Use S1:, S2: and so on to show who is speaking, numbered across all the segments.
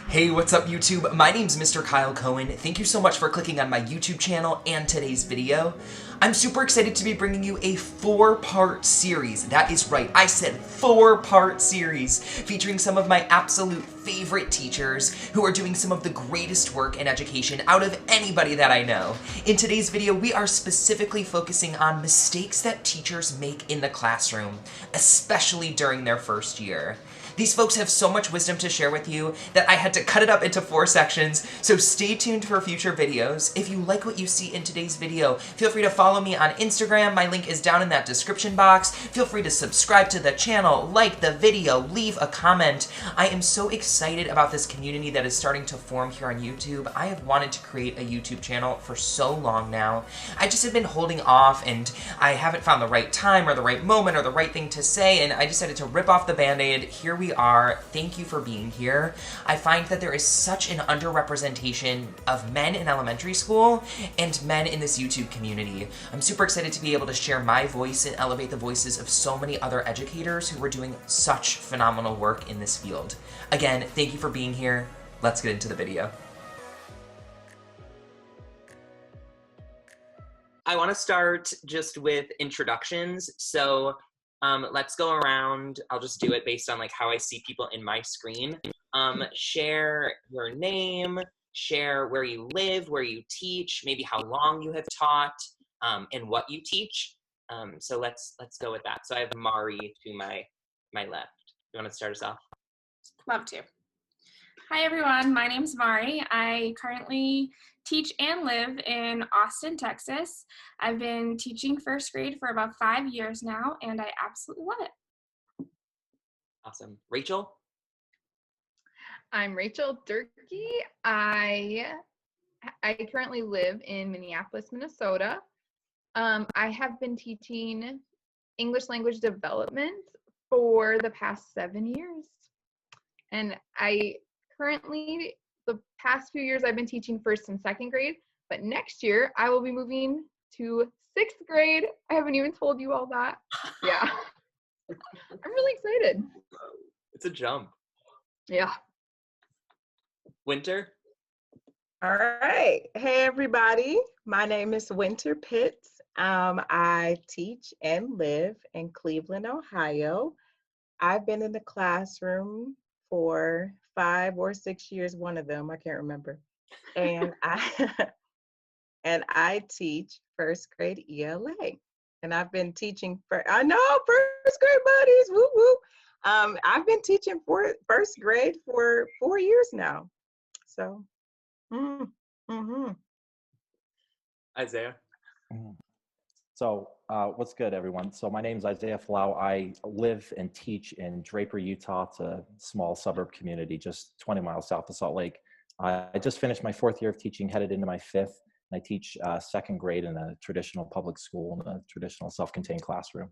S1: Hey, what's up YouTube? My name's Mr. Kyle Cohen. Thank you so much for clicking on my YouTube channel and today's video. I'm super excited to be bringing you a 4-part series. That is right, I said 4-part series featuring some of my absolute favorite teachers who are doing some of the greatest work in education out of anybody that I know. In today's video, we are specifically focusing on mistakes that teachers make in the classroom, especially during their first year. These folks have so much wisdom to share with you that I had to cut it up into 4 sections, so stay tuned for future videos. If you like what you see in today's video, feel free to follow me on Instagram. My link is down in that description box. Feel free to subscribe to the channel, like the video, leave a comment. I am so excited about this community that is starting to form here on YouTube. I have wanted to create a YouTube channel for so long now. I just have been holding off and I haven't found the right time or the right moment or the right thing to say, and I decided to rip off the band-aid. Here we are. Thank you for being here. I find that there is such an underrepresentation of men in elementary school and men in this YouTube community. I'm super excited to be able to share my voice and elevate the voices of so many other educators who are doing such phenomenal work in this field. Again, thank you for being here. Let's get into the video. I want to start just with introductions. So let's go around. I'll just do it based on like how I see people in my screen. Share your name, share where you live, where you teach, maybe how long you have taught, and what you teach. So let's go with that. So I have Mari to my left. You want to start us off?
S2: Love to. Hi everyone, my name's Mari. I currently teach and live in Austin, Texas. I've been teaching first grade for about 5 years now, and I absolutely love it.
S1: Awesome. Rachel?
S3: I'm Rachel Durkee. I currently live in Minneapolis, Minnesota. I have been teaching English language development for the past 7 years. And currently, the past few years, I've been teaching first and second grade, but next year I will be moving to 6th grade. I haven't even told you all that. Yeah. I'm really excited.
S1: It's a jump.
S3: Yeah.
S1: Wynter?
S4: All right. Hey, everybody. My name is Wynter Pitts. I teach and live in Cleveland, Ohio. I've been in the classroom for 5 or 6 years, one of them, I can't remember. And I teach first grade ELA. And I've been teaching I know, first grade buddies, woo woo. I've been teaching first grade for 4 years now. So,
S1: Isaiah?
S5: So what's good, everyone? So my name is Isaiah Flau. I live and teach in Draper, Utah. It's a small suburb community just 20 miles south of Salt Lake. I just finished my 4th year of teaching, headed into my 5th. And I teach 2nd grade in a traditional public school in a traditional self-contained classroom.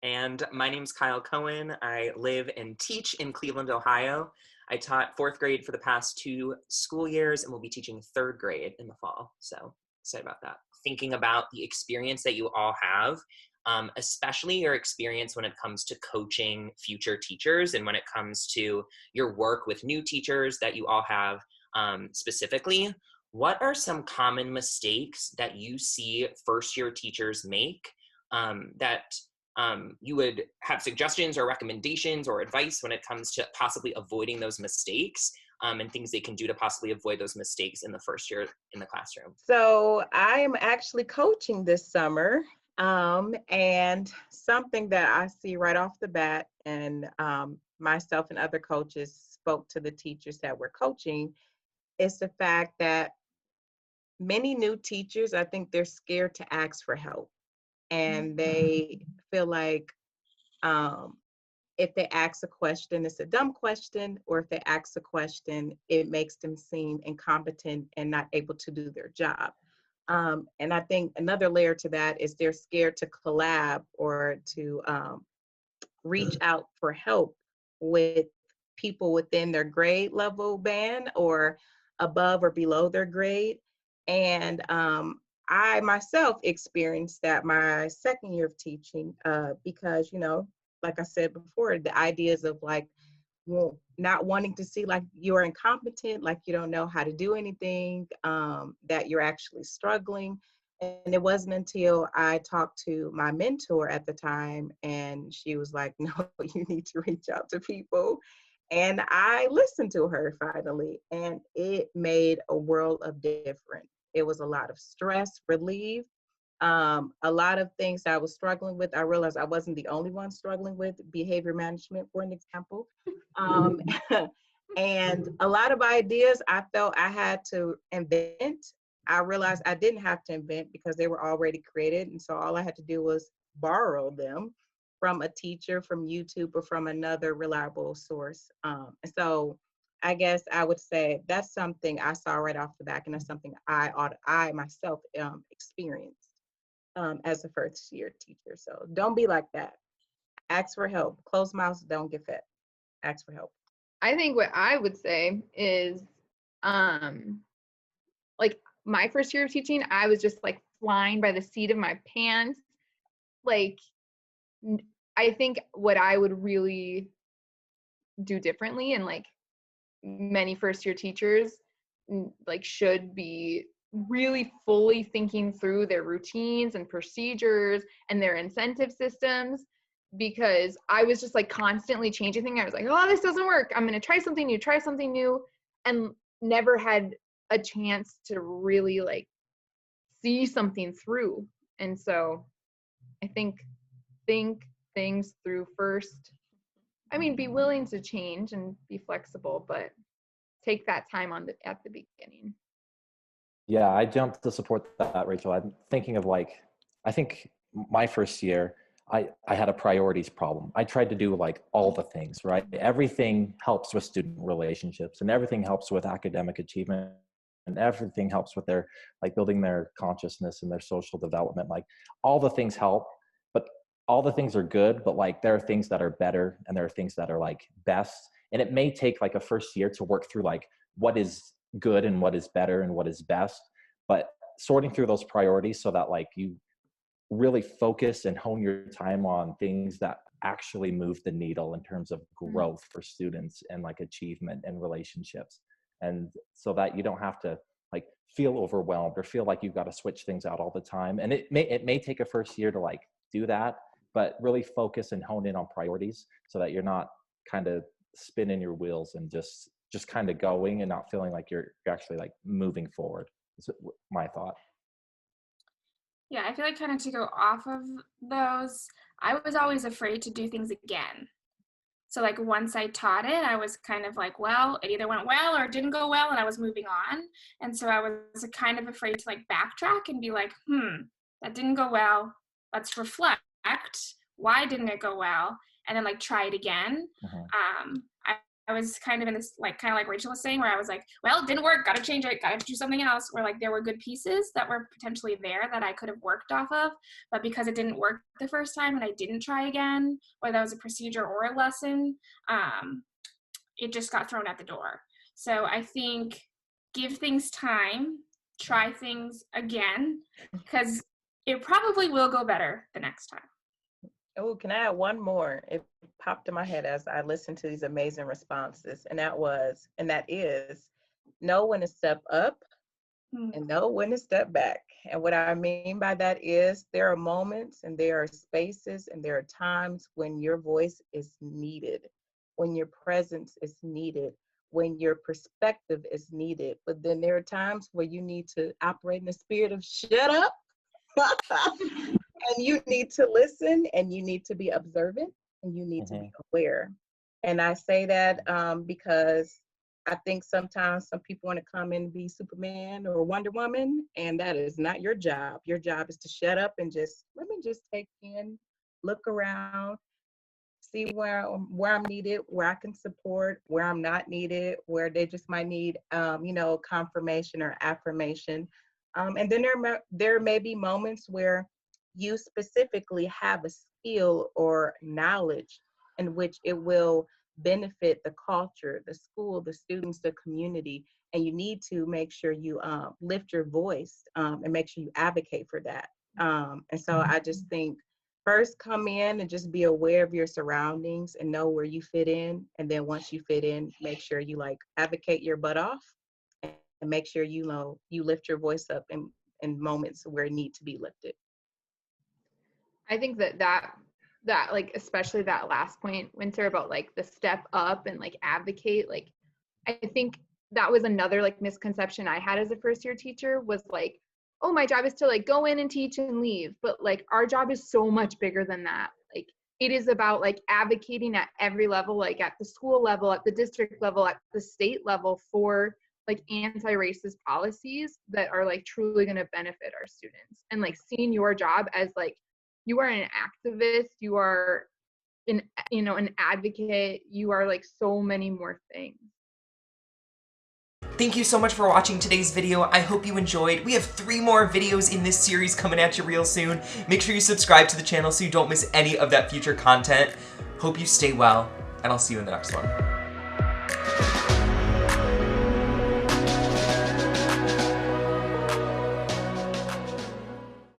S1: And my name's Kyle Cohen. I live and teach in Cleveland, Ohio. I taught 4th grade for the past 2 school years and will be teaching 3rd grade in the fall. So excited about that. Thinking about the experience that you all have, especially your experience when it comes to coaching future teachers and when it comes to your work with new teachers that you all have specifically. What are some common mistakes that you see first-year teachers make that you would have suggestions or recommendations or advice when it comes to possibly avoiding those mistakes and things they can do to possibly avoid those mistakes in the first year in the classroom?
S4: So I'm actually coaching this summer, and something that I see right off the bat, and myself and other coaches spoke to the teachers that we're coaching, is the fact that many new teachers, I think they're scared to ask for help. And they feel like if they ask a question, it's a dumb question, or if they ask a question, it makes them seem incompetent and not able to do their job. And I think another layer to that is they're scared to collab or to reach out for help with people within their grade level band or above or below their grade. And I myself experienced that my 2nd year of teaching because, like I said before, the ideas of like not wanting to see like you're incompetent, like you don't know how to do anything, that you're actually struggling. And it wasn't until I talked to my mentor at the time, and she was like, no, you need to reach out to people. And I listened to her finally, and it made a world of difference. It was a lot of stress relief. A lot of things I was struggling with, I realized I wasn't the only one struggling with behavior management, for an example. Um, and a lot of ideas I felt I had to invent, I realized I didn't have to invent because they were already created. And so all I had to do was borrow them from a teacher, from YouTube, or from another reliable source. And so I guess I would say that's something I saw right off the back, and that's something I myself experienced as a first year teacher. So don't be like that. Ask for help. Closed mouths don't get fed. Ask for help.
S3: I think what I would say is, like my first year of teaching, I was just like flying by the seat of my pants. Like, I think what I would really do differently, and like many first year teachers like should be really fully thinking through their routines and procedures and their incentive systems, because I was just like constantly changing things. I was like, oh, this doesn't work, I'm going to try something new, and never had a chance to really like see something through. And so I think things through first. I mean, be willing to change and be flexible, but take that time at the beginning.
S5: Yeah, I jumped to support that, Rachel. I'm thinking of like, I think my first year, I had a priorities problem. I tried to do like all the things, right? Everything helps with student relationships, and everything helps with academic achievement, and everything helps with their like building their consciousness and their social development. Like all the things help, but all the things are good, but like there are things that are better and there are things that are like best. And it may take like a first year to work through like what is good and what is better and what is best, but sorting through those priorities so that like you really focus and hone your time on things that actually move the needle in terms of growth for students and like achievement and relationships. And so that you don't have to like feel overwhelmed or feel like you've got to switch things out all the time. And it may take a first year to like do that, but really focus and hone in on priorities so that you're not kind of spinning your wheels and just kind of going and not feeling like you're actually like moving forward. Is my thought.
S2: Yeah, I feel like kind of to go off of those, I was always afraid to do things again. So like once I taught it, I was kind of like, well, it either went well or it didn't go well, and I was moving on. And so I was kind of afraid to like backtrack and be like, that didn't go well. Let's reflect. Why didn't it go well? And then like try it again. I was kind of in this like kind of like Rachel was saying, where I was like, well, it didn't work, gotta change it, gotta do something else. Where like there were good pieces that were potentially there that I could have worked off of, but because it didn't work the first time and I didn't try again, whether that was a procedure or a lesson, it just got thrown at the door. So I think give things time, try things again, because it probably will go better the next time.
S4: Oh, can I add one more? It popped in my head as I listened to these amazing responses, and that is know when to step up and know when to step back. And what I mean by that is there are moments and there are spaces and there are times when your voice is needed, when your presence is needed, when your perspective is needed. But then there are times where you need to operate in the spirit of shut up. And you need to listen, and you need to be observant, and you need to be aware. And I say that because I think sometimes some people want to come and be Superman or Wonder Woman, and that is not your job. Your job is to shut up and let me take in, look around, see where I'm needed, where I can support, where I'm not needed, where they just might need, confirmation or affirmation. And then there may be moments where you specifically have a skill or knowledge in which it will benefit the culture, the school, the students, the community, and you need to make sure you lift your voice and make sure you advocate for that. And so I just think first come in and just be aware of your surroundings and know where you fit in. And then once you fit in, make sure you like advocate your butt off and make sure you know you lift your voice up in moments where it need to be lifted.
S3: I think that like, especially that last point, Wynter, about like the step up and like advocate, like I think that was another like misconception I had as a first year teacher, was like, oh, my job is to like go in and teach and leave. But like our job is so much bigger than that. Like it is about like advocating at every level, like at the school level, at the district level, at the state level, for like anti-racist policies that are like truly going to benefit our students. And like seeing your job as like, you are an activist, you are an advocate, you are like so many more things.
S1: Thank you so much for watching today's video. I hope you enjoyed. We have 3 more videos in this series coming at you real soon. Make sure you subscribe to the channel so you don't miss any of that future content. Hope you stay well, and I'll see you in the next one.